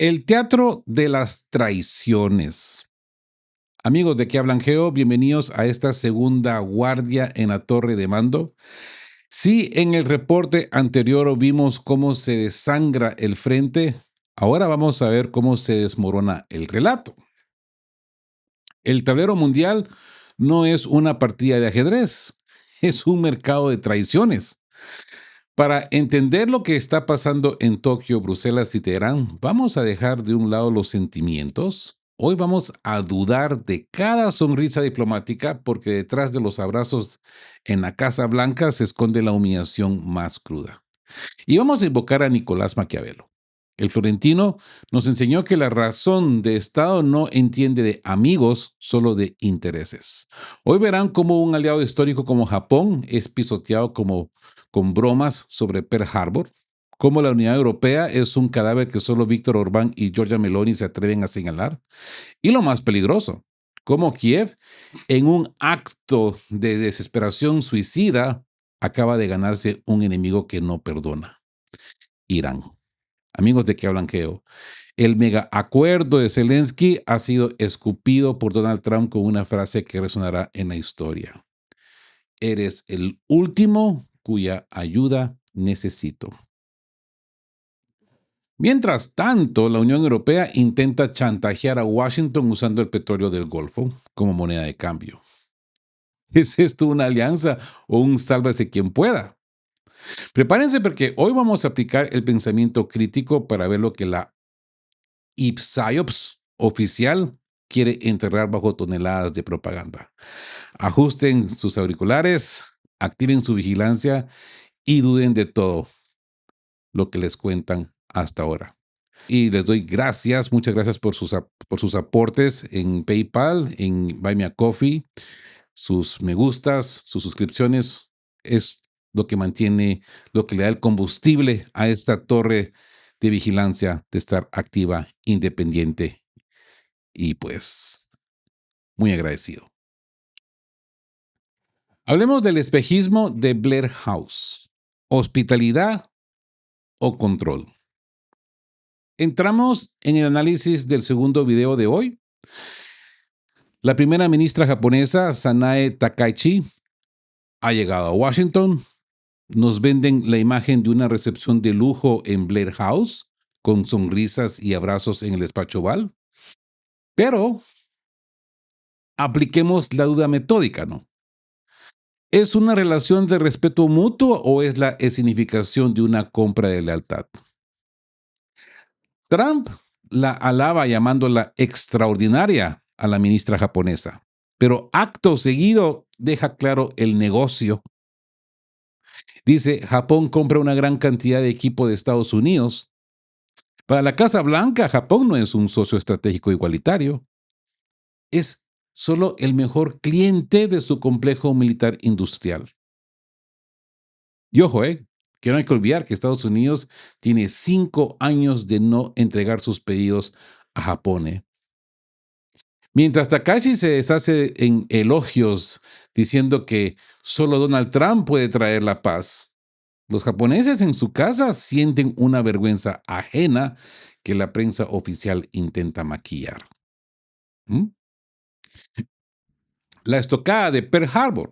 El teatro de las traiciones. Amigos de Que Hablan Geo, bienvenidos a esta segunda guardia en la torre de mando. Si en el reporte anterior vimos cómo se desangra el frente, ahora vamos a ver cómo se desmorona el relato. El tablero mundial no es una partida de ajedrez, es un mercado de traiciones. Para entender lo que está pasando en Tokio, Bruselas y Teherán, vamos a dejar de un lado los sentimientos. Hoy vamos a dudar de cada sonrisa diplomática porque detrás de los abrazos en la Casa Blanca se esconde la humillación más cruda. Y vamos a invocar a Nicolás Maquiavelo. El florentino nos enseñó que la razón de Estado no entiende de amigos, solo de intereses. Hoy verán cómo un aliado histórico como Japón es pisoteado con bromas sobre Pearl Harbor, cómo la Unidad Europea es un cadáver que solo Víctor Orbán y Giorgia Meloni se atreven a señalar, y lo más peligroso, cómo Kiev, en un acto de desesperación suicida, acaba de ganarse un enemigo que no perdona: Irán. Amigos de Que Hablan Geo, el mega acuerdo de Zelensky ha sido escupido por Donald Trump con una frase que resonará en la historia: eres el último cuya ayuda necesito. Mientras tanto, la Unión Europea intenta chantajear a Washington usando el petróleo del Golfo como moneda de cambio. ¿Es esto una alianza o un sálvese quien pueda? Prepárense porque hoy vamos a aplicar el pensamiento crítico para ver lo que la IPSAIOPS oficial quiere enterrar bajo toneladas de propaganda. Ajusten sus auriculares, activen su vigilancia y duden de todo lo que les cuentan hasta ahora. Y les doy gracias, muchas gracias por sus aportes en PayPal, en Buy Me a Coffee, sus me gustas, sus suscripciones. Es lo que mantiene, lo que le da el combustible a esta torre de vigilancia de estar activa, independiente y pues muy agradecido. Hablemos del espejismo de Blair House. ¿Hospitalidad o control? Entramos en el análisis del segundo video de hoy. La primera ministra japonesa, Sanae Takaichi, ha llegado a Washington. Nos venden la imagen de una recepción de lujo en Blair House, con sonrisas y abrazos en el despacho Oval. Pero apliquemos la duda metódica, ¿no? ¿Es una relación de respeto mutuo o es la escenificación de una compra de lealtad? Trump la alaba llamándola extraordinaria a la ministra japonesa, pero acto seguido deja claro el negocio. Dice: Japón compra una gran cantidad de equipo de Estados Unidos. Para la Casa Blanca, Japón no es un socio estratégico igualitario. Es solo el mejor cliente de su complejo militar industrial. Y ojo, que no hay que olvidar que Estados Unidos tiene 5 años de no entregar sus pedidos a Japón. Mientras Takashi se deshace en elogios diciendo que solo Donald Trump puede traer la paz, los japoneses en su casa sienten una vergüenza ajena que la prensa oficial intenta maquillar. ¿Mm? La estocada de Pearl Harbor.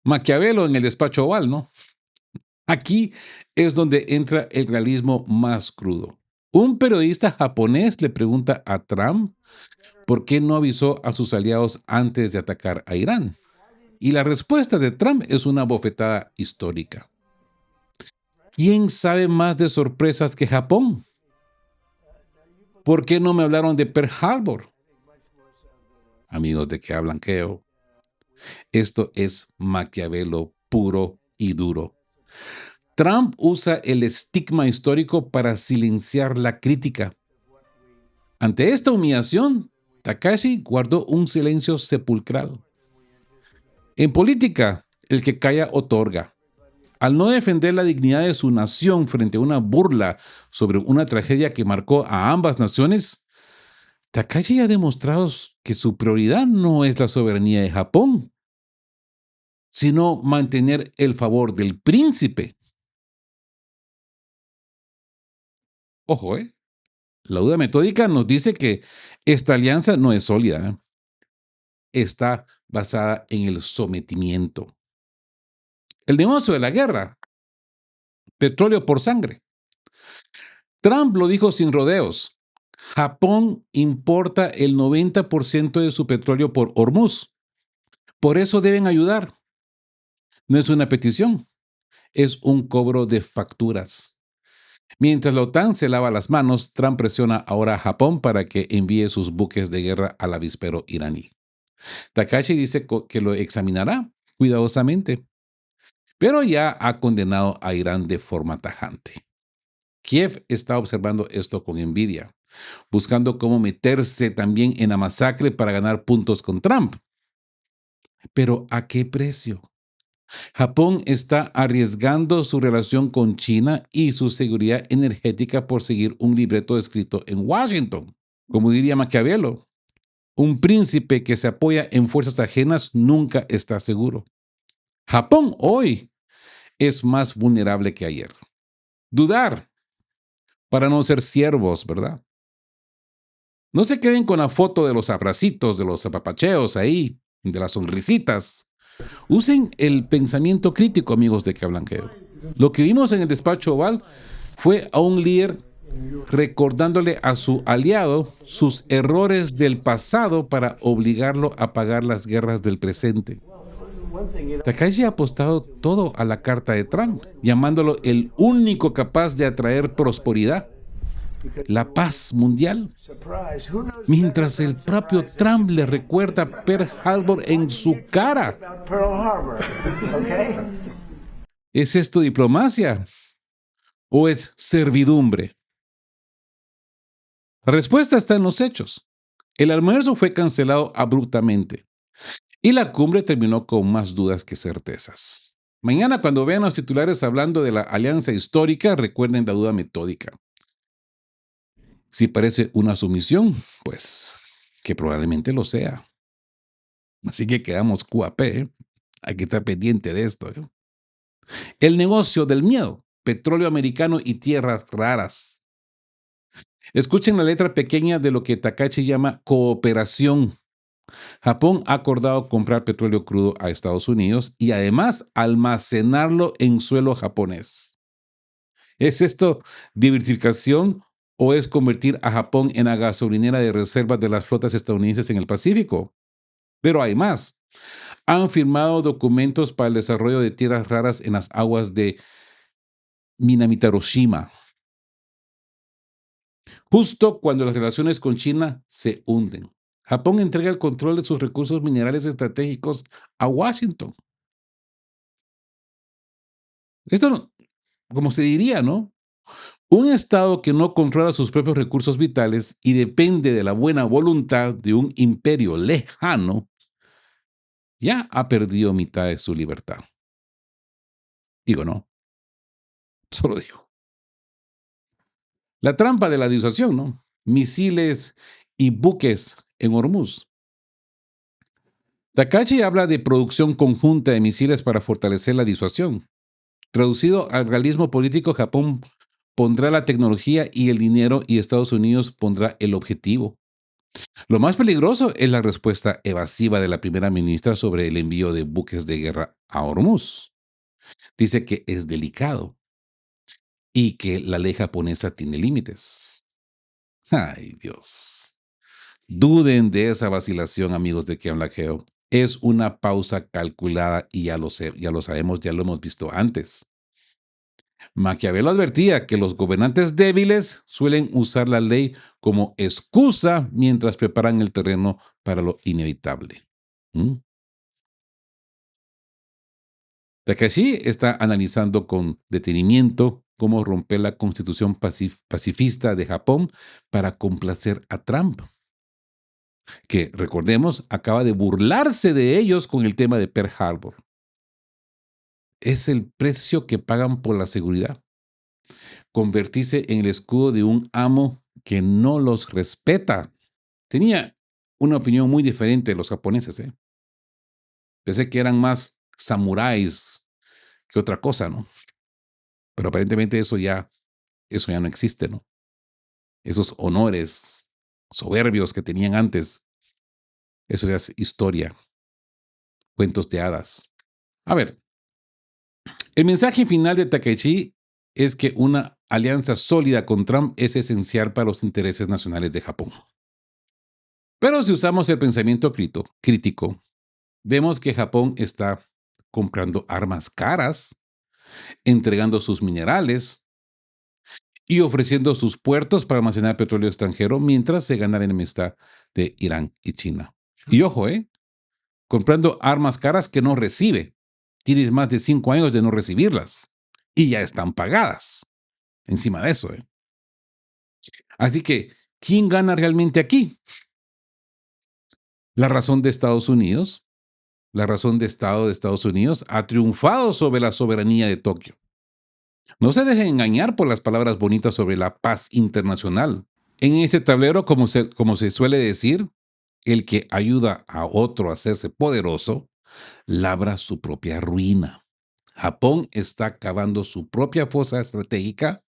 Maquiavelo en el despacho Oval, ¿no? Aquí es donde entra el realismo más crudo. Un periodista japonés le pregunta a Trump por qué no avisó a sus aliados antes de atacar a Irán. Y la respuesta de Trump es una bofetada histórica. ¿Quién sabe más de sorpresas que Japón? ¿Por qué no me hablaron de Pearl Harbor? Amigos de Que Hablan Geo, esto es Maquiavelo puro y duro. Trump usa el estigma histórico para silenciar la crítica. Ante esta humillación, Takashi guardó un silencio sepulcral. En política, el que calla otorga. Al no defender la dignidad de su nación frente a una burla sobre una tragedia que marcó a ambas naciones, Takashi ha demostrado que su prioridad no es la soberanía de Japón, sino mantener el favor del príncipe. Ojo, La duda metódica nos dice que esta alianza no es sólida, ¿eh? Está basada en el sometimiento. El negocio de la guerra, petróleo por sangre. Trump lo dijo sin rodeos. Japón importa el 90% de su petróleo por Hormuz. Por eso deben ayudar. No es una petición, es un cobro de facturas. Mientras la OTAN se lava las manos, Trump presiona ahora a Japón para que envíe sus buques de guerra al avispero iraní. Takashi dice que lo examinará cuidadosamente, pero ya ha condenado a Irán de forma tajante. Kiev está observando esto con envidia, buscando cómo meterse también en la masacre para ganar puntos con Trump. Pero ¿a qué precio? Japón está arriesgando su relación con China y su seguridad energética por seguir un libreto escrito en Washington. Como diría Maquiavelo, un príncipe que se apoya en fuerzas ajenas nunca está seguro. Japón hoy es más vulnerable que ayer. Dudar para no ser siervos, ¿verdad? No se queden con la foto de los abracitos, de los apapacheos ahí, de las sonrisitas. Usen el pensamiento crítico, amigos de Que Hablan Geo. Lo que vimos en el despacho oval fue a un líder recordándole a su aliado sus errores del pasado para obligarlo a pagar las guerras del presente. Takashi ha apostado todo a la carta de Trump, llamándolo el único capaz de atraer prosperidad, la paz mundial, mientras el propio Trump le recuerda Pearl Harbor en su cara. ¿Es esto diplomacia o es servidumbre? La respuesta está en los hechos. El almuerzo fue cancelado abruptamente y la cumbre terminó con más dudas que certezas. Mañana, cuando vean los titulares hablando de la alianza histórica, recuerden la duda metódica. Si parece una sumisión, pues que probablemente lo sea. Así que quedamos QAP, ¿eh? Hay que estar pendiente de esto, ¿eh? El negocio del miedo, petróleo americano y tierras raras. Escuchen la letra pequeña de lo que Takashi llama cooperación. Japón ha acordado comprar petróleo crudo a Estados Unidos y además almacenarlo en suelo japonés. ¿Es esto diversificación o es convertir a Japón en la gasolinera de reservas de las flotas estadounidenses en el Pacífico? Pero hay más. Han firmado documentos para el desarrollo de tierras raras en las aguas de Minamitaroshima, justo cuando las relaciones con China se hunden. Japón entrega el control de sus recursos minerales estratégicos a Washington. Esto, como se diría, ¿no? Un Estado que no controla sus propios recursos vitales y depende de la buena voluntad de un imperio lejano, ya ha perdido mitad de su libertad. Digo, no, solo digo. La trampa de la disuasión, ¿no? Misiles y buques en Hormuz. Takashi habla de producción conjunta de misiles para fortalecer la disuasión. Traducido al realismo político, Japón pondrá la tecnología y el dinero y Estados Unidos pondrá el objetivo. Lo más peligroso es la respuesta evasiva de la primera ministra sobre el envío de buques de guerra a Hormuz. Dice que es delicado y que la ley japonesa tiene límites. Ay, Dios. Duden de esa vacilación, amigos de Que Habla Geo. Es una pausa calculada y ya lo sabemos, ya lo hemos visto antes. Maquiavelo advertía que los gobernantes débiles suelen usar la ley como excusa mientras preparan el terreno para lo inevitable. ¿Mm? Takashi está analizando con detenimiento cómo romper la constitución pacifista de Japón para complacer a Trump, que, recordemos, acaba de burlarse de ellos con el tema de Pearl Harbor. Es el precio que pagan por la seguridad. Convertirse en el escudo de un amo que no los respeta. Tenía una opinión muy diferente de los japoneses, ¿eh? Pensé que eran más samuráis que otra cosa, ¿no? Pero aparentemente eso ya no existe, ¿no? esos honores soberbios que tenían antes. Eso ya es historia, cuentos de hadas. A ver, el mensaje final de Takaichi es que una alianza sólida con Trump es esencial para los intereses nacionales de Japón. Pero si usamos el pensamiento crítico, vemos que Japón está comprando armas caras, entregando sus minerales y ofreciendo sus puertos para almacenar petróleo extranjero mientras se gana la enemistad de Irán y China. Y ojo, comprando armas caras que no recibe. Tienes más de 5 años de no recibirlas y ya están pagadas encima de eso. Así que, ¿quién gana realmente aquí? La razón de Estados Unidos, la razón de Estado de Estados Unidos ha triunfado sobre la soberanía de Tokio. No se dejen engañar por las palabras bonitas sobre la paz internacional. En ese tablero, como se suele decir, el que ayuda a otro a hacerse poderoso, labra su propia ruina. Japón está cavando su propia fosa estratégica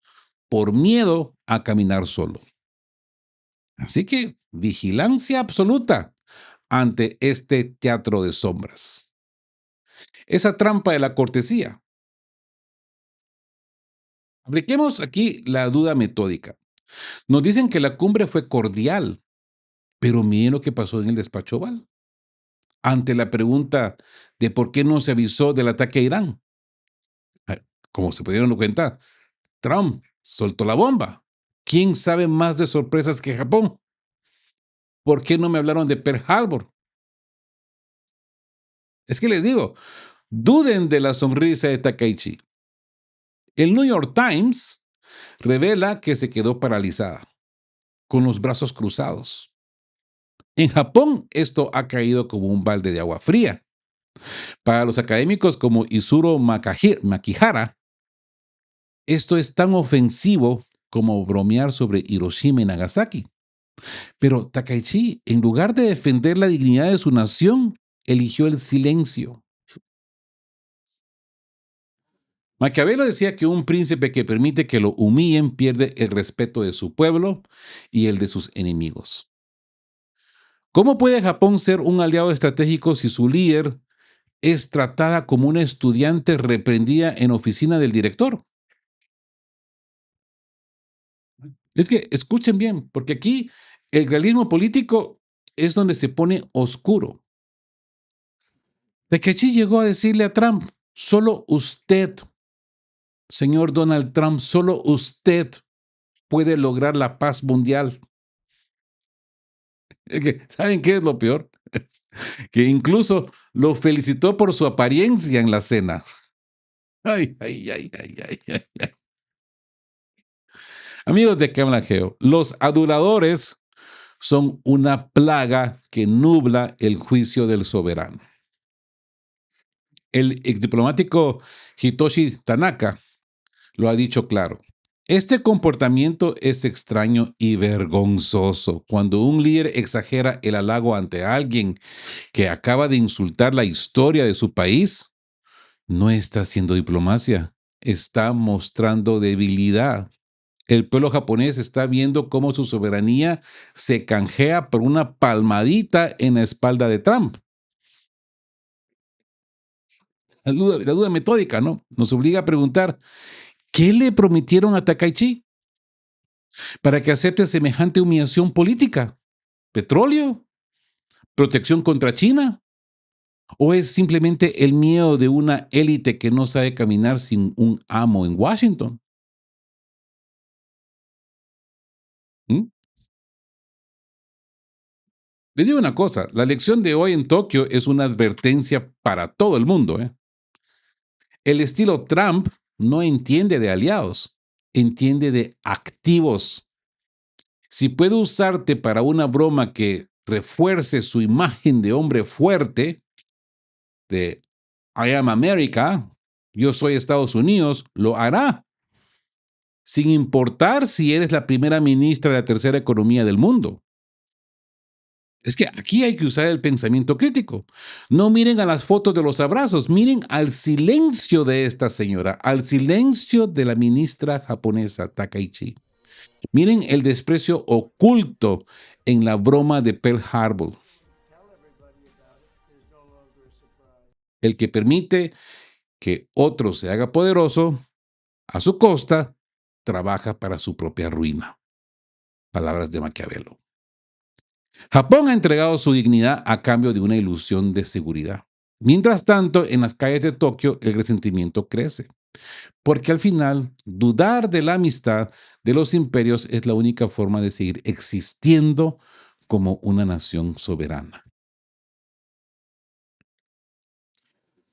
por miedo a caminar solo. Así que vigilancia absoluta ante este teatro de sombras. Esa trampa de la cortesía. Apliquemos aquí la duda metódica. Nos dicen que la cumbre fue cordial, pero miren lo que pasó en el despacho Oval. Ante la pregunta de por qué no se avisó del ataque a Irán. Como se pudieron dar cuenta, Trump soltó la bomba. ¿Quién sabe más de sorpresas que Japón? ¿Por qué no me hablaron de Pearl Harbor? Es que les digo, duden de la sonrisa de Takaichi. El New York Times revela que se quedó paralizada, con los brazos cruzados. En Japón, esto ha caído como un balde de agua fría. Para los académicos como Isuro Makihara, esto es tan ofensivo como bromear sobre Hiroshima y Nagasaki. Pero Takaichi, en lugar de defender la dignidad de su nación, eligió el silencio. Maquiavelo decía que un príncipe que permite que lo humillen pierde el respeto de su pueblo y el de sus enemigos. ¿Cómo puede Japón ser un aliado estratégico si su líder es tratada como una estudiante reprendida en oficina del director? Es que escuchen bien, porque aquí el realismo político es donde se pone oscuro. Takeshi llegó a decirle a Trump, solo usted, señor Donald Trump, solo usted puede lograr la paz mundial. Es que, ¿saben qué es lo peor? Que incluso lo felicitó por su apariencia en la cena. Ay, ay, ay, ay, ay, ay, ay. Amigos de Geo, los aduladores son una plaga que nubla el juicio del soberano. El exdiplomático Hitoshi Tanaka lo ha dicho claro. Este comportamiento es extraño y vergonzoso. Cuando un líder exagera el halago ante alguien que acaba de insultar la historia de su país, no está haciendo diplomacia, está mostrando debilidad. El pueblo japonés está viendo cómo su soberanía se canjea por una palmadita en la espalda de Trump. La duda metódica, ¿no? Nos obliga a preguntar, ¿qué le prometieron a Takaichi para que acepte semejante humillación política? ¿Petróleo? ¿Protección contra China? ¿O es simplemente el miedo de una élite que no sabe caminar sin un amo en Washington? ¿Mm? Les digo una cosa, la elección de hoy en Tokio es una advertencia para todo el mundo. El estilo Trump no entiende de aliados, entiende de activos. Si puede usarte para una broma que refuerce su imagen de hombre fuerte, de I am America, yo soy Estados Unidos, lo hará, sin importar si eres la primera ministra de la tercera economía del mundo. Es que aquí hay que usar el pensamiento crítico. No miren a las fotos de los abrazos, miren al silencio de esta señora, al silencio de la ministra japonesa Takaichi. Miren el desprecio oculto en la broma de Pearl Harbor, el que permite que otro se haga poderoso a su costa, trabaja para su propia ruina. Palabras de Maquiavelo. Japón ha entregado su dignidad a cambio de una ilusión de seguridad. Mientras tanto, en las calles de Tokio el resentimiento crece, porque al final dudar de la amistad de los imperios es la única forma de seguir existiendo como una nación soberana.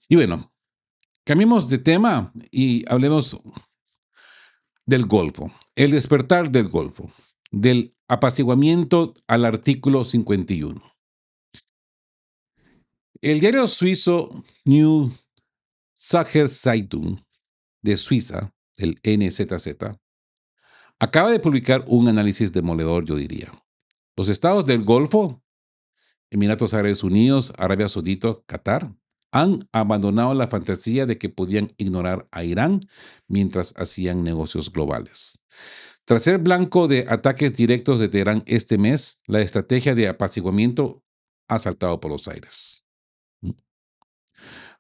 Y bueno, cambiemos de tema y hablemos del Golfo, el despertar del Golfo, del apaciguamiento al artículo 51. El diario suizo New Sacher Zeitung de Suiza, el NZZ, acaba de publicar un análisis demoledor, yo diría. Los estados del Golfo, Emiratos Árabes Unidos, Arabia Saudita, Qatar, han abandonado la fantasía de que podían ignorar a Irán mientras hacían negocios globales. Tras ser blanco de ataques directos de Teherán este mes, la estrategia de apaciguamiento ha saltado por los aires.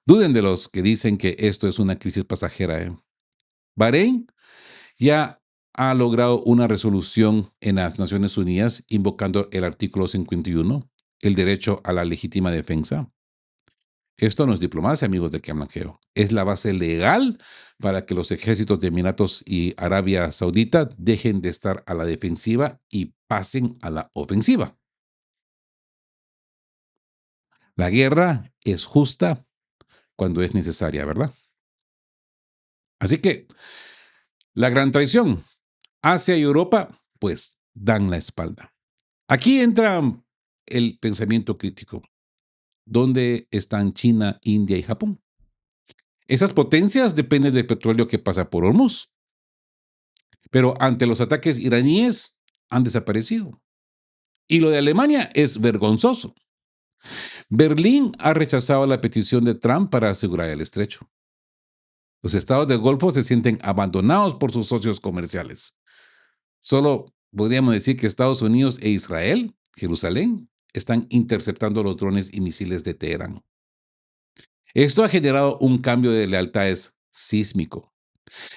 Duden de los que dicen que esto es una crisis pasajera. Bahrein ya ha logrado una resolución en las Naciones Unidas invocando el artículo 51, el derecho a la legítima defensa. Esto no es diplomacia, amigos de Geo. Es la base legal para que los ejércitos de Emiratos y Arabia Saudita dejen de estar a la defensiva y pasen a la ofensiva. La guerra es justa cuando es necesaria, ¿verdad? Así que la gran traición, Asia y Europa, pues dan la espalda. Aquí entra el pensamiento crítico. ¿Dónde están China, India y Japón? Esas potencias dependen del petróleo que pasa por Hormuz, pero ante los ataques iraníes han desaparecido. Y lo de Alemania es vergonzoso. Berlín ha rechazado la petición de Trump para asegurar el estrecho. Los estados del Golfo se sienten abandonados por sus socios comerciales. Solo podríamos decir que Estados Unidos e Israel, Jerusalén, están interceptando los drones y misiles de Teherán. Esto ha generado un cambio de lealtades sísmico.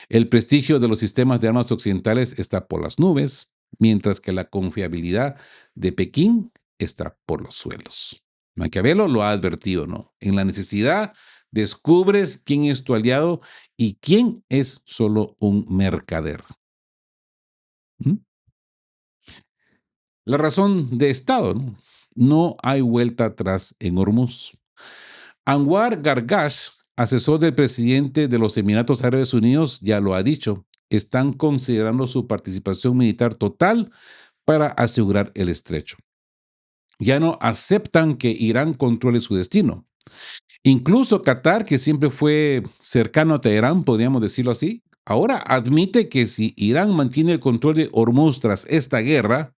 El prestigio de los sistemas de armas occidentales está por las nubes, mientras que la confiabilidad de Pekín está por los suelos. Maquiavelo lo ha advertido, ¿no? En la necesidad descubres quién es tu aliado y quién es solo un mercader. ¿Mm? La razón de Estado, ¿no? No hay vuelta atrás en Hormuz. Anwar Gargash, asesor del presidente de los Emiratos Árabes Unidos, ya lo ha dicho. Están considerando su participación militar total para asegurar el estrecho. Ya no aceptan que Irán controle su destino. Incluso Qatar, que siempre fue cercano a Teherán, podríamos decirlo así, ahora admite que si Irán mantiene el control de Hormuz tras esta guerra,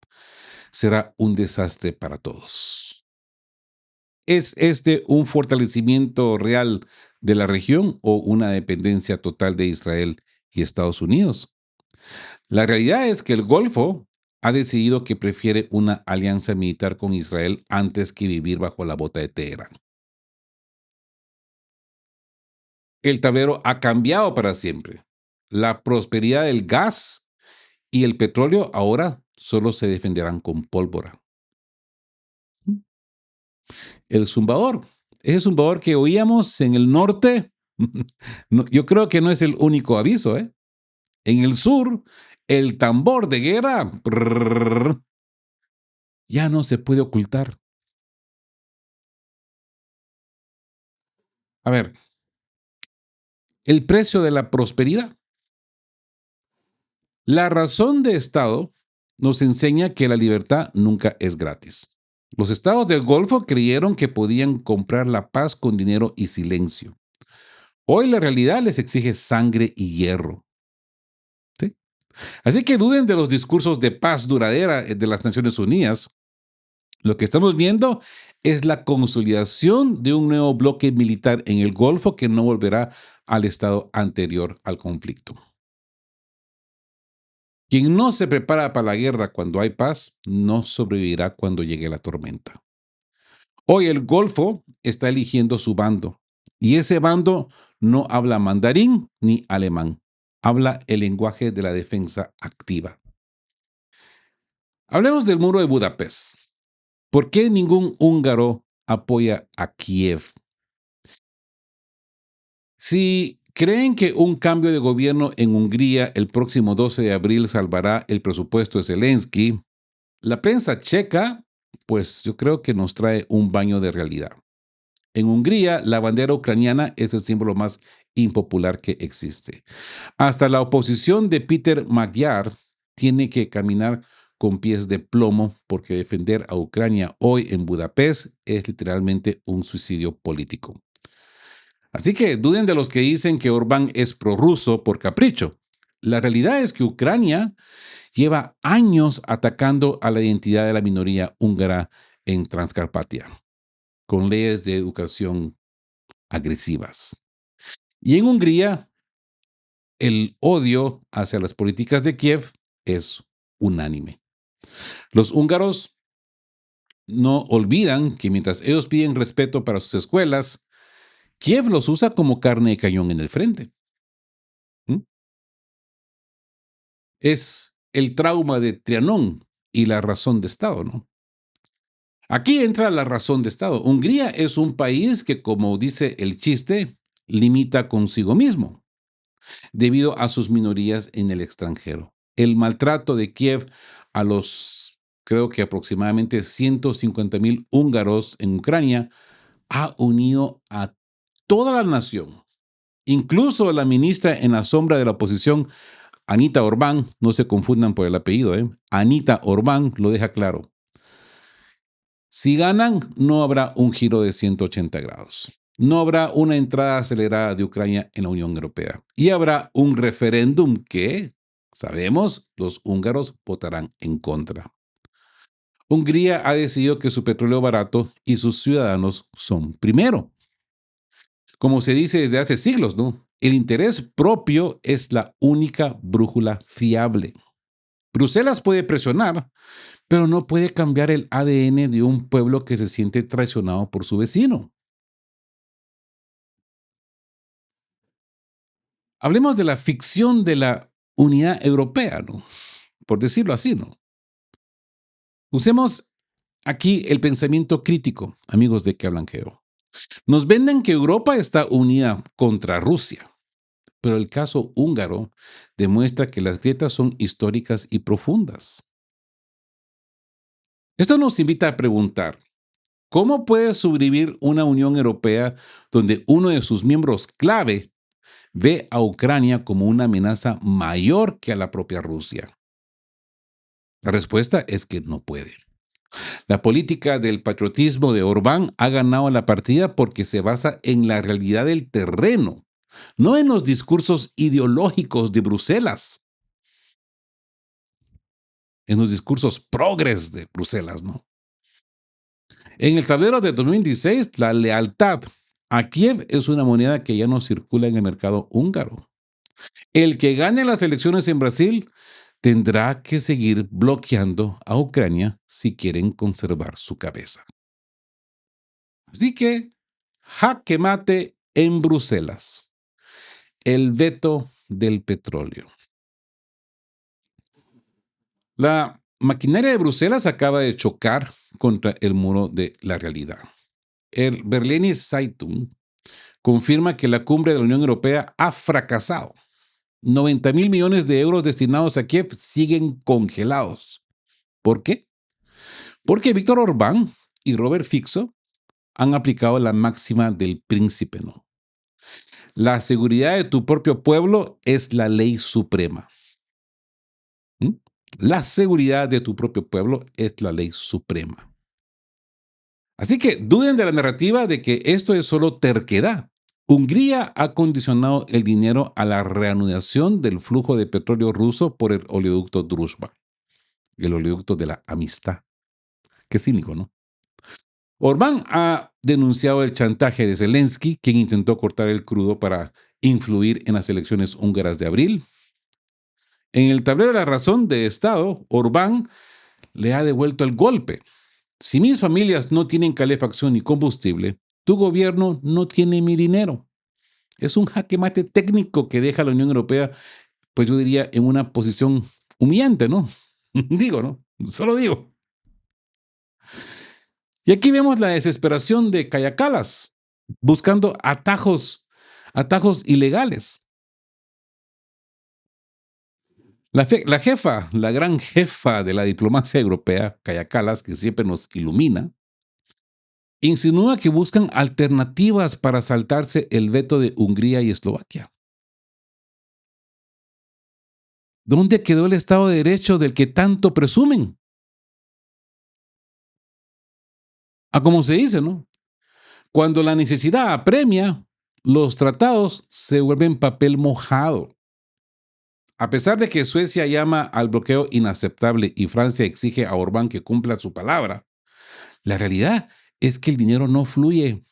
será un desastre para todos. ¿Es este un fortalecimiento real de la región o una dependencia total de Israel y Estados Unidos? La realidad es que el Golfo ha decidido que prefiere una alianza militar con Israel antes que vivir bajo la bota de Teherán. El tablero ha cambiado para siempre. La prosperidad del gas y el petróleo ahora solo se defenderán con pólvora. El zumbador, ese zumbador que oíamos en el norte, yo creo que no es el único aviso, ¿eh? En el sur, el tambor de guerra ya no se puede ocultar. A ver, el precio de la prosperidad. La razón de Estado nos enseña que la libertad nunca es gratis. Los estados del Golfo creyeron que podían comprar la paz con dinero y silencio. Hoy la realidad les exige sangre y hierro. ¿Sí? Así que duden de los discursos de paz duradera de las Naciones Unidas. Lo que estamos viendo es la consolidación de un nuevo bloque militar en el Golfo que no volverá al estado anterior al conflicto. Quien no se prepara para la guerra cuando hay paz, no sobrevivirá cuando llegue la tormenta. Hoy el Golfo está eligiendo su bando y ese bando no habla mandarín ni alemán, habla el lenguaje de la defensa activa. Hablemos del muro de Budapest. ¿Por qué ningún húngaro apoya a Kiev? Si creen que un cambio de gobierno en Hungría el próximo 12 de abril salvará el presupuesto de Zelensky, la prensa checa, pues yo creo que nos trae un baño de realidad. En Hungría, la bandera ucraniana es el símbolo más impopular que existe. Hasta la oposición de Peter Magyar tiene que caminar con pies de plomo porque defender a Ucrania hoy en Budapest es literalmente un suicidio político. Así que duden de los que dicen que Orbán es prorruso por capricho. La realidad es que Ucrania lleva años atacando a la identidad de la minoría húngara en Transcarpatia, con leyes de educación agresivas. Y en Hungría, el odio hacia las políticas de Kiev es unánime. Los húngaros no olvidan que mientras ellos piden respeto para sus escuelas, Kiev los usa como carne de cañón en el frente. ¿Mm? Es el trauma de Trianón y la razón de Estado, ¿no? Aquí entra la razón de Estado. Hungría es un país que, como dice el chiste, limita consigo mismo, debido a sus minorías en el extranjero. El maltrato de Kiev a los, creo que aproximadamente 150,000 húngaros en Ucrania ha unido a toda la nación. Incluso la ministra en la sombra de la oposición, Anita Orbán, no se confundan por el apellido, Anita Orbán lo deja claro. Si ganan, no habrá un giro de 180 grados. No habrá una entrada acelerada de Ucrania en la Unión Europea. Y habrá un referéndum que, sabemos, los húngaros votarán en contra. Hungría ha decidido que su petróleo barato y sus ciudadanos son primero. Como se dice desde hace siglos, ¿no? El interés propio es la única brújula fiable. Bruselas puede presionar, pero no puede cambiar el ADN de un pueblo que se siente traicionado por su vecino. Hablemos de la ficción de la unidad europea, ¿no? Por decirlo así, ¿no? Usemos aquí el pensamiento crítico, amigos de que hablan Geo. Nos venden que Europa está unida contra Rusia, pero el caso húngaro demuestra que las grietas son históricas y profundas. Esto nos invita a preguntar, ¿cómo puede sobrevivir una Unión Europea donde uno de sus miembros clave ve a Ucrania como una amenaza mayor que a la propia Rusia? La respuesta es que no puede. La política del patriotismo de Orbán ha ganado la partida porque se basa en la realidad del terreno, no en los discursos ideológicos de Bruselas, en los discursos progres de Bruselas, ¿no? En el tablero de 2016, la lealtad a Kiev es una moneda que ya no circula en el mercado húngaro. El que gane las elecciones en Brasil tendrá que seguir bloqueando a Ucrania si quieren conservar su cabeza. Así que, jaque mate en Bruselas, el veto del petróleo. La maquinaria de Bruselas acaba de chocar contra el muro de la realidad. El Berliner Zeitung confirma que la cumbre de la Unión Europea ha fracasado. 90,000 millones de euros destinados a Kiev siguen congelados. ¿Por qué? Porque Víctor Orbán y Robert Fico han aplicado la máxima del príncipe, ¿no? La seguridad de tu propio pueblo es la ley suprema. ¿Mm? La seguridad de tu propio pueblo es la ley suprema. Así que duden de la narrativa de que esto es solo terquedad. Hungría ha condicionado el dinero a la reanudación del flujo de petróleo ruso por el oleoducto Druzhba, el oleoducto de la amistad. Qué cínico, ¿no? Orbán ha denunciado el chantaje de Zelensky, quien intentó cortar el crudo para influir en las elecciones húngaras de abril. En el tablero de la razón de Estado, Orbán le ha devuelto el golpe. Si mis familias no tienen calefacción ni combustible, tu gobierno no tiene mi dinero. Es un jaque mate técnico que deja a la Unión Europea, pues yo diría, en una posición humillante, ¿no? Digo, ¿no? Solo digo. Y aquí vemos la desesperación de Cayacalas, buscando atajos ilegales. La jefa, la gran jefa de la diplomacia europea, Cayacalas, que siempre nos ilumina, insinúa que buscan alternativas para saltarse el veto de Hungría y Eslovaquia. ¿Dónde quedó el Estado de Derecho del que tanto presumen? A como se dice, ¿no? Cuando la necesidad apremia, los tratados se vuelven papel mojado. A pesar de que Suecia llama al bloqueo inaceptable y Francia exige a Orbán que cumpla su palabra, la realidad es que el dinero no fluye.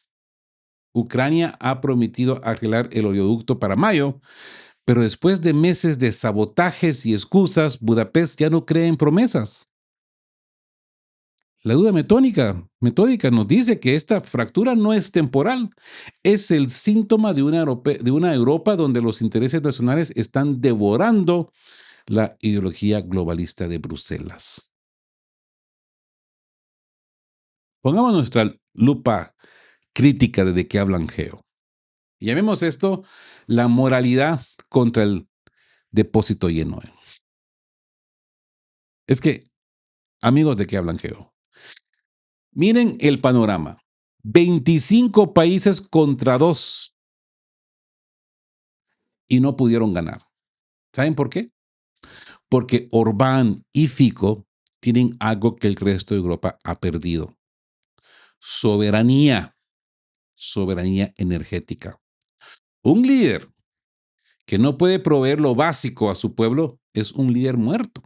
Ucrania ha prometido arreglar el oleoducto para mayo, pero después de meses de sabotajes y excusas, Budapest ya no cree en promesas. La duda metódica nos dice que esta fractura no es temporal, es el síntoma de de una Europa donde los intereses nacionales están devorando la ideología globalista de Bruselas. Pongamos nuestra lupa crítica de qué hablan Geo. Llamemos esto la moralidad contra el depósito lleno. Es que, amigos de qué hablan Geo, miren el panorama. 25 países contra 2 y no pudieron ganar. ¿Saben por qué? Porque Orbán y Fico tienen algo que el resto de Europa ha perdido. Soberanía, soberanía energética. Un líder que no puede proveer lo básico a su pueblo es un líder muerto.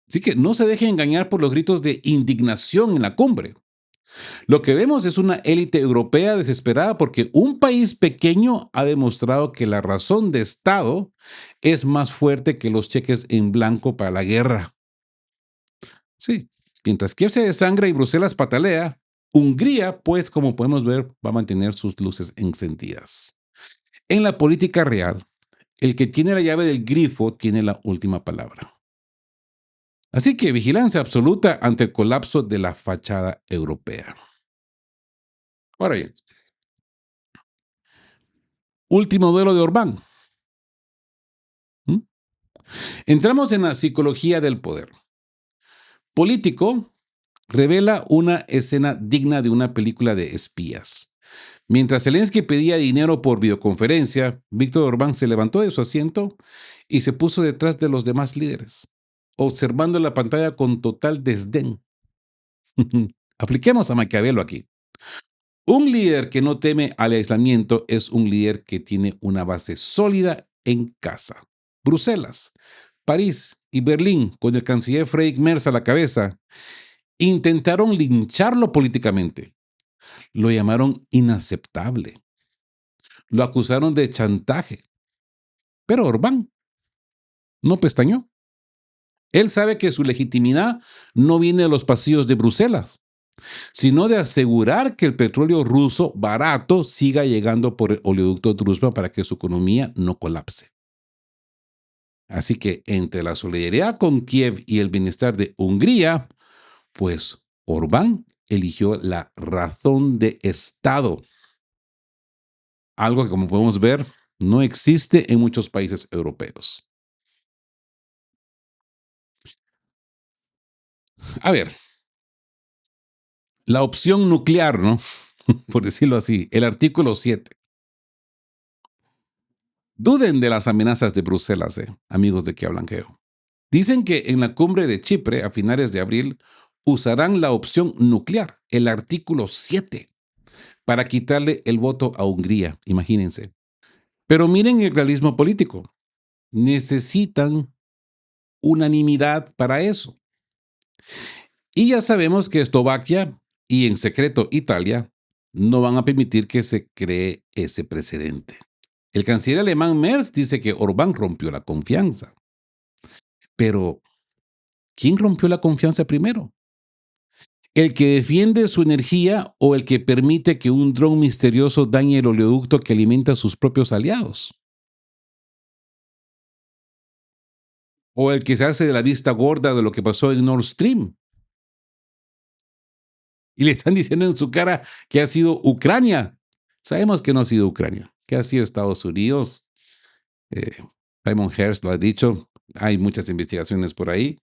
Así que no se deje engañar por los gritos de indignación en la cumbre. Lo que vemos es una élite europea desesperada porque un país pequeño ha demostrado que la razón de Estado es más fuerte que los cheques en blanco para la guerra. Sí, mientras Kiev se desangra y Bruselas patalea, Hungría, pues como podemos ver, va a mantener sus luces encendidas. En la política real, el que tiene la llave del grifo tiene la última palabra. Así que vigilancia absoluta ante el colapso de la fachada europea. Ahora bien, último duelo de Orbán. ¿Mm? Entramos en la psicología del poder. Político revela una escena digna de una película de espías. Mientras Zelensky pedía dinero por videoconferencia, Víctor Orbán se levantó de su asiento y se puso detrás de los demás líderes, observando la pantalla con total desdén. Apliquemos a Maquiavelo aquí. Un líder que no teme al aislamiento es un líder que tiene una base sólida en casa. Bruselas, París y Berlín, con el canciller Friedrich Merz a la cabeza, intentaron lincharlo políticamente. Lo llamaron inaceptable. Lo acusaron de chantaje. Pero Orbán no pestañó. Él sabe que su legitimidad no viene de los pasillos de Bruselas, sino de asegurar que el petróleo ruso barato siga llegando por el oleoducto Druzhba para que su economía no colapse. Así que entre la solidaridad con Kiev y el bienestar de Hungría, pues Orbán eligió la razón de Estado. Algo que, como podemos ver, no existe en muchos países europeos. A ver, la opción nuclear, ¿no? Por decirlo así, el artículo 7. Duden de las amenazas de Bruselas, amigos de que hablan Geo. Dicen que en la cumbre de Chipre a finales de abril usarán la opción nuclear, el artículo 7, para quitarle el voto a Hungría, imagínense. Pero miren el realismo político. Necesitan unanimidad para eso. Y ya sabemos que Eslovaquia y en secreto Italia no van a permitir que se cree ese precedente. El canciller alemán Merz dice que Orbán rompió la confianza. Pero, ¿quién rompió la confianza primero? ¿El que defiende su energía o el que permite que un dron misterioso dañe el oleoducto que alimenta a sus propios aliados? ¿O el que se hace de la vista gorda de lo que pasó en Nord Stream? Y le están diciendo en su cara que ha sido Ucrania. Sabemos que no ha sido Ucrania, que ha sido Estados Unidos. Eh, Simon Hersh lo ha dicho. Hay muchas investigaciones por ahí.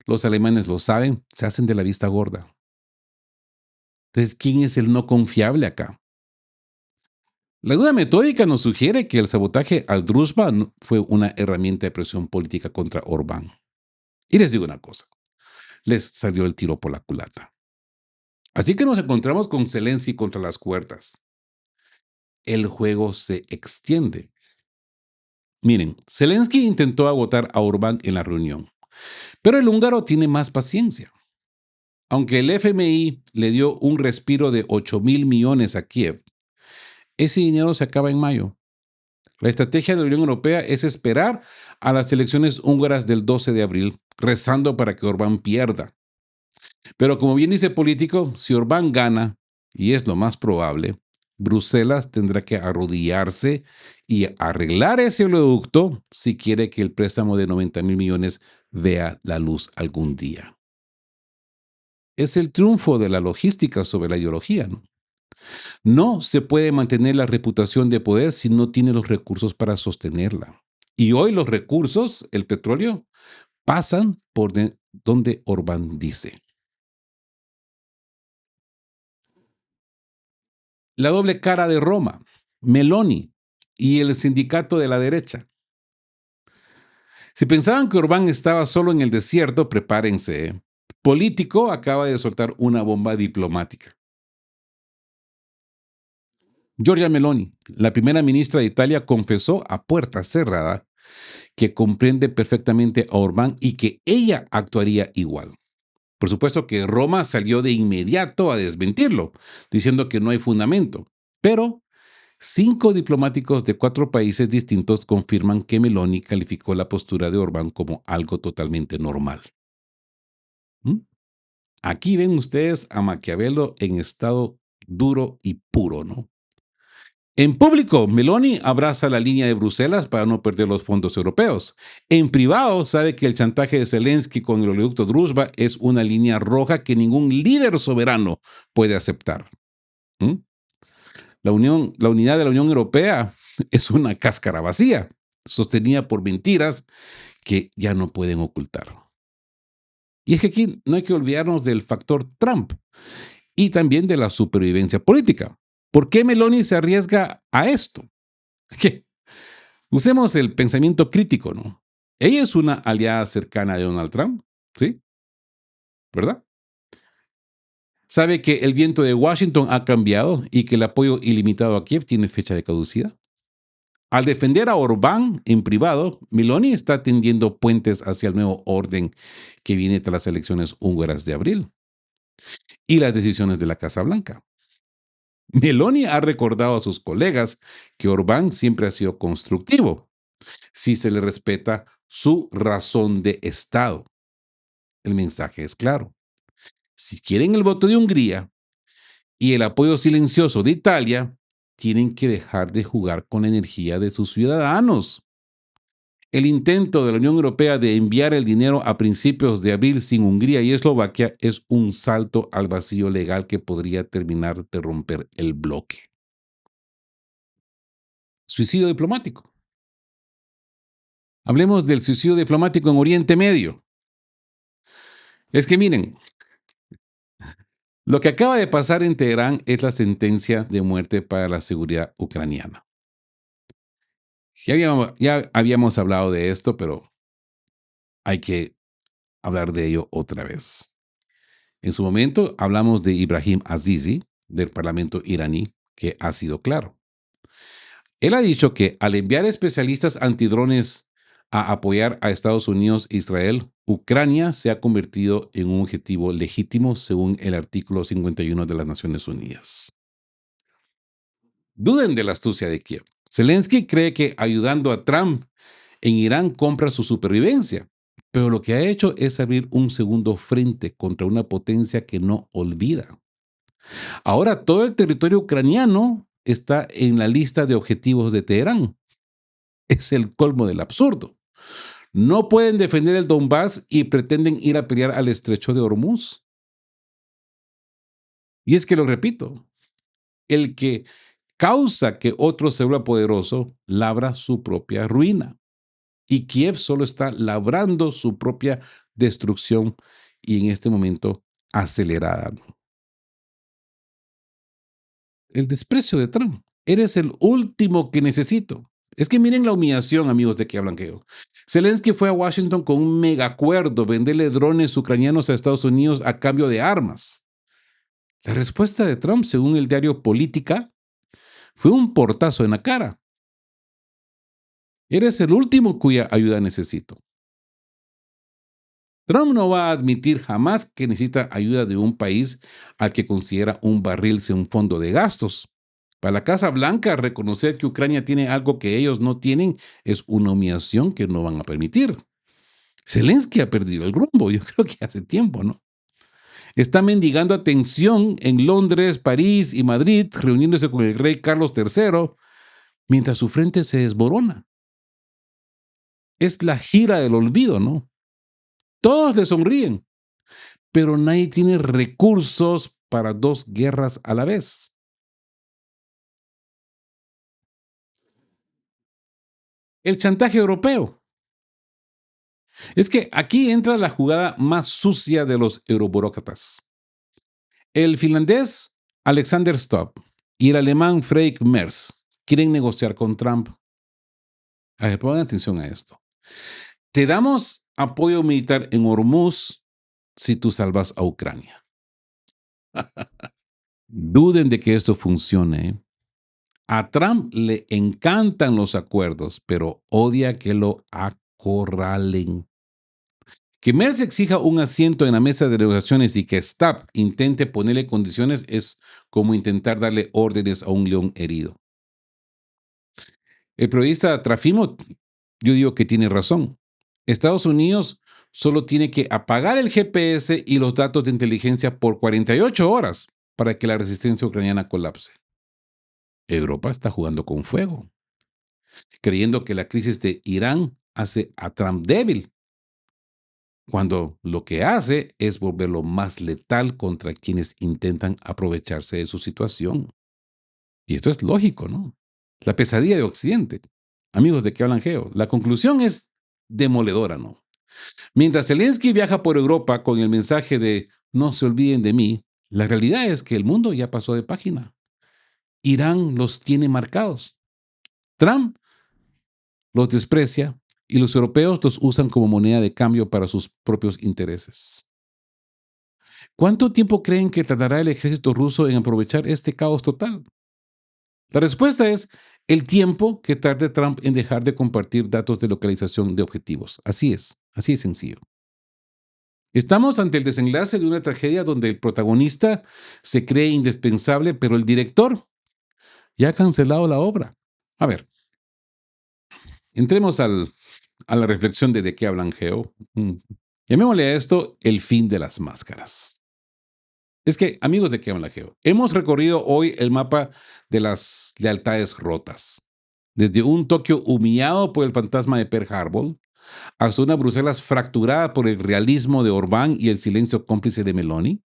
Los alemanes lo saben, se hacen de la vista gorda. Entonces, ¿quién es el no confiable acá? La duda metódica nos sugiere que el sabotaje al Druzhba fue una herramienta de presión política contra Orbán. Y les digo una cosa, les salió el tiro por la culata. Así que nos encontramos con Zelensky contra las cuerdas. El juego se extiende. Miren, Zelensky intentó agotar a Orbán en la reunión, pero el húngaro tiene más paciencia. Aunque el FMI le dio un respiro de 8.000 millones a Kiev, ese dinero se acaba en mayo. La estrategia de la Unión Europea es esperar a las elecciones húngaras del 12 de abril, rezando para que Orbán pierda. Pero como bien dice Político, si Orbán gana, y es lo más probable, Bruselas tendrá que arrodillarse y arreglar ese oleoducto si quiere que el préstamo de 90.000 millones vea la luz algún día. Es el triunfo de la logística sobre la ideología, ¿no? No se puede mantener la reputación de poder si no tiene los recursos para sostenerla. Y hoy los recursos, el petróleo, pasan por donde Orbán dice. La doble cara de Roma, Meloni y el sindicato de la derecha. Si pensaban que Orbán estaba solo en el desierto, prepárense. Político acaba de soltar una bomba diplomática. Giorgia Meloni, la primera ministra de Italia, confesó a puerta cerrada que comprende perfectamente a Orbán y que ella actuaría igual. Por supuesto que Roma salió de inmediato a desmentirlo, diciendo que no hay fundamento. Pero 5 diplomáticos de 4 países distintos confirman que Meloni calificó la postura de Orbán como algo totalmente normal. ¿Mm? Aquí ven ustedes a Maquiavelo en estado duro y puro, ¿no? En público, Meloni abraza la línea de Bruselas para no perder los fondos europeos. En privado, sabe que el chantaje de Zelensky con el oleoducto Druzhba es una línea roja que ningún líder soberano puede aceptar. ¿Mm? La unidad de la Unión Europea es una cáscara vacía, sostenida por mentiras que ya no pueden ocultar. Y es que aquí no hay que olvidarnos del factor Trump y también de la supervivencia política. ¿Por qué Meloni se arriesga a esto? ¿Qué? Usemos el pensamiento crítico, ¿no? Ella es una aliada cercana de Donald Trump, ¿sí? ¿Verdad? Sabe que el viento de Washington ha cambiado y que el apoyo ilimitado a Kiev tiene fecha de caducidad. Al defender a Orbán en privado, Meloni está tendiendo puentes hacia el nuevo orden que viene tras las elecciones húngaras de abril y las decisiones de la Casa Blanca. Meloni ha recordado a sus colegas que Orbán siempre ha sido constructivo, si se le respeta su razón de Estado. El mensaje es claro. Si quieren el voto de Hungría y el apoyo silencioso de Italia, tienen que dejar de jugar con la energía de sus ciudadanos. El intento de la Unión Europea de enviar el dinero a principios de abril sin Hungría y Eslovaquia es un salto al vacío legal que podría terminar de romper el bloque. Suicidio diplomático. Hablemos del suicidio diplomático en Oriente Medio. Es que miren, lo que acaba de pasar en Teherán es la sentencia de muerte para la seguridad ucraniana. Ya habíamos hablado de esto, pero hay que hablar de ello otra vez. En su momento hablamos de Ibrahim Azizi, del Parlamento iraní, que ha sido claro. Él ha dicho que al enviar especialistas antidrones a apoyar a Estados Unidos e Israel, Ucrania se ha convertido en un objetivo legítimo según el artículo 51 de las Naciones Unidas. Duden de la astucia de Kiev. Zelensky cree que ayudando a Trump en Irán compra su supervivencia, pero lo que ha hecho es abrir un segundo frente contra una potencia que no olvida. Ahora todo el territorio ucraniano está en la lista de objetivos de Teherán. Es el colmo del absurdo. No pueden defender el Donbass y pretenden ir a pelear al estrecho de Hormuz. Y es que lo repito, el que causa que otro se vuelva poderoso labra su propia ruina. Y Kiev solo está labrando su propia destrucción y en este momento acelerada, ¿no? El desprecio de Trump. Eres el último que necesito. Es que miren la humillación, amigos, de que hablan que yo. Zelensky fue a Washington con un mega acuerdo, venderle drones ucranianos a Estados Unidos a cambio de armas. La respuesta de Trump, según el diario Política, fue un portazo en la cara. Eres el último cuya ayuda necesito. Trump no va a admitir jamás que necesita ayuda de un país al que considera un barril sin un fondo de gastos. Para la Casa Blanca, reconocer que Ucrania tiene algo que ellos no tienen es una humillación que no van a permitir. Zelensky ha perdido el rumbo, yo creo que hace tiempo, ¿no? Está mendigando atención en Londres, París y Madrid, reuniéndose con el rey Carlos III, mientras su frente se desmorona. Es la gira del olvido, ¿no? Todos le sonríen, pero nadie tiene recursos para dos guerras a la vez. El chantaje europeo. Es que aquí entra la jugada más sucia de los euroburócratas. El finlandés Alexander Stubb y el alemán Friedrich Merz quieren negociar con Trump. A ver, pongan atención a esto. Te damos apoyo militar en Hormuz si tú salvas a Ucrania. Duden de que esto funcione. ¿Eh? A Trump le encantan los acuerdos, pero odia que lo acorralen. Que Merz exija un asiento en la mesa de negociaciones y que Stab intente ponerle condiciones es como intentar darle órdenes a un león herido. El periodista Trafimo, yo digo que tiene razón. Estados Unidos solo tiene que apagar el GPS y los datos de inteligencia por 48 horas para que la resistencia ucraniana colapse. Europa está jugando con fuego, creyendo que la crisis de Irán hace a Trump débil, cuando lo que hace es volverlo más letal contra quienes intentan aprovecharse de su situación. Y esto es lógico, ¿no? La pesadilla de Occidente. Amigos de que hablan Geo, la conclusión es demoledora, ¿no? Mientras Zelensky viaja por Europa con el mensaje de no se olviden de mí, la realidad es que el mundo ya pasó de página. Irán los tiene marcados. Trump los desprecia y los europeos los usan como moneda de cambio para sus propios intereses. ¿Cuánto tiempo creen que tardará el ejército ruso en aprovechar este caos total? La respuesta es el tiempo que tarde Trump en dejar de compartir datos de localización de objetivos. Así es sencillo. Estamos ante el desenlace de una tragedia donde el protagonista se cree indispensable, pero el director ya ha cancelado la obra. A ver, entremos a la reflexión de qué hablan Geo. Llamémosle a esto el fin de las máscaras. Es que, amigos de qué hablan Geo, hemos recorrido hoy el mapa de las lealtades rotas. Desde un Tokio humillado por el fantasma de Pearl Harbor, hasta una Bruselas fracturada por el realismo de Orbán y el silencio cómplice de Meloni.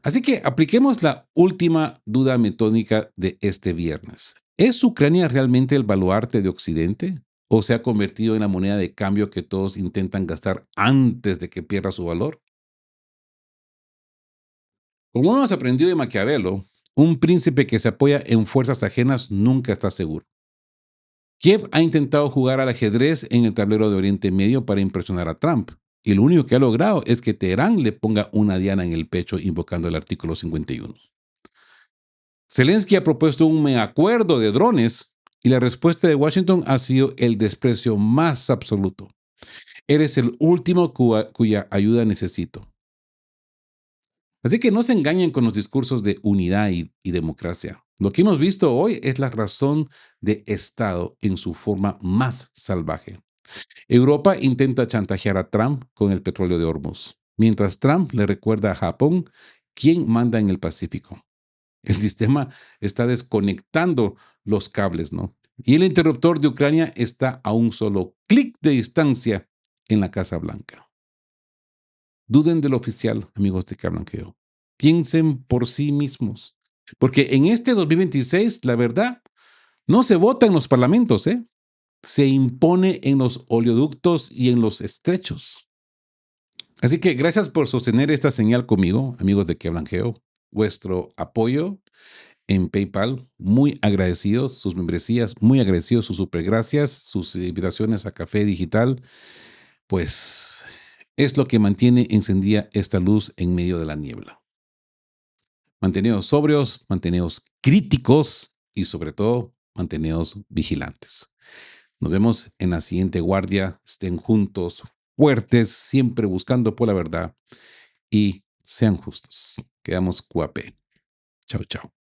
Así que apliquemos la última duda metódica de este viernes. ¿Es Ucrania realmente el baluarte de Occidente? ¿O se ha convertido en la moneda de cambio que todos intentan gastar antes de que pierda su valor? Como hemos aprendido de Maquiavelo, un príncipe que se apoya en fuerzas ajenas nunca está seguro. Kiev ha intentado jugar al ajedrez en el tablero de Oriente Medio para impresionar a Trump. Y lo único que ha logrado es que Teherán le ponga una diana en el pecho invocando el artículo 51. Zelensky ha propuesto un acuerdo de drones y la respuesta de Washington ha sido el desprecio más absoluto. Eres el último cuya ayuda necesito. Así que no se engañen con los discursos de unidad y democracia. Lo que hemos visto hoy es la razón de Estado en su forma más salvaje. Europa intenta chantajear a Trump con el petróleo de Hormuz, mientras Trump le recuerda a Japón quién manda en el Pacífico. El sistema está desconectando los cables, ¿no? Y el interruptor de Ucrania está a un solo clic de distancia en la Casa Blanca. Duden del oficial, amigos de Que Blanqueo. Piensen por sí mismos. Porque en este 2026, la verdad, no se vota en los parlamentos, ¿eh? Se impone en los oleoductos y en los estrechos. Así que gracias por sostener esta señal conmigo, amigos de Que Blanqueo. Vuestro apoyo en PayPal, muy agradecidos, sus membresías, muy agradecidos, sus supergracias, sus invitaciones a Café Digital, pues es lo que mantiene encendida esta luz en medio de la niebla. Manteneos sobrios, manteneos críticos y sobre todo, manteneos vigilantes. Nos vemos en la siguiente guardia. Estén juntos, fuertes, siempre buscando por la verdad y sean justos. Quedamos QAP. Chao, chao.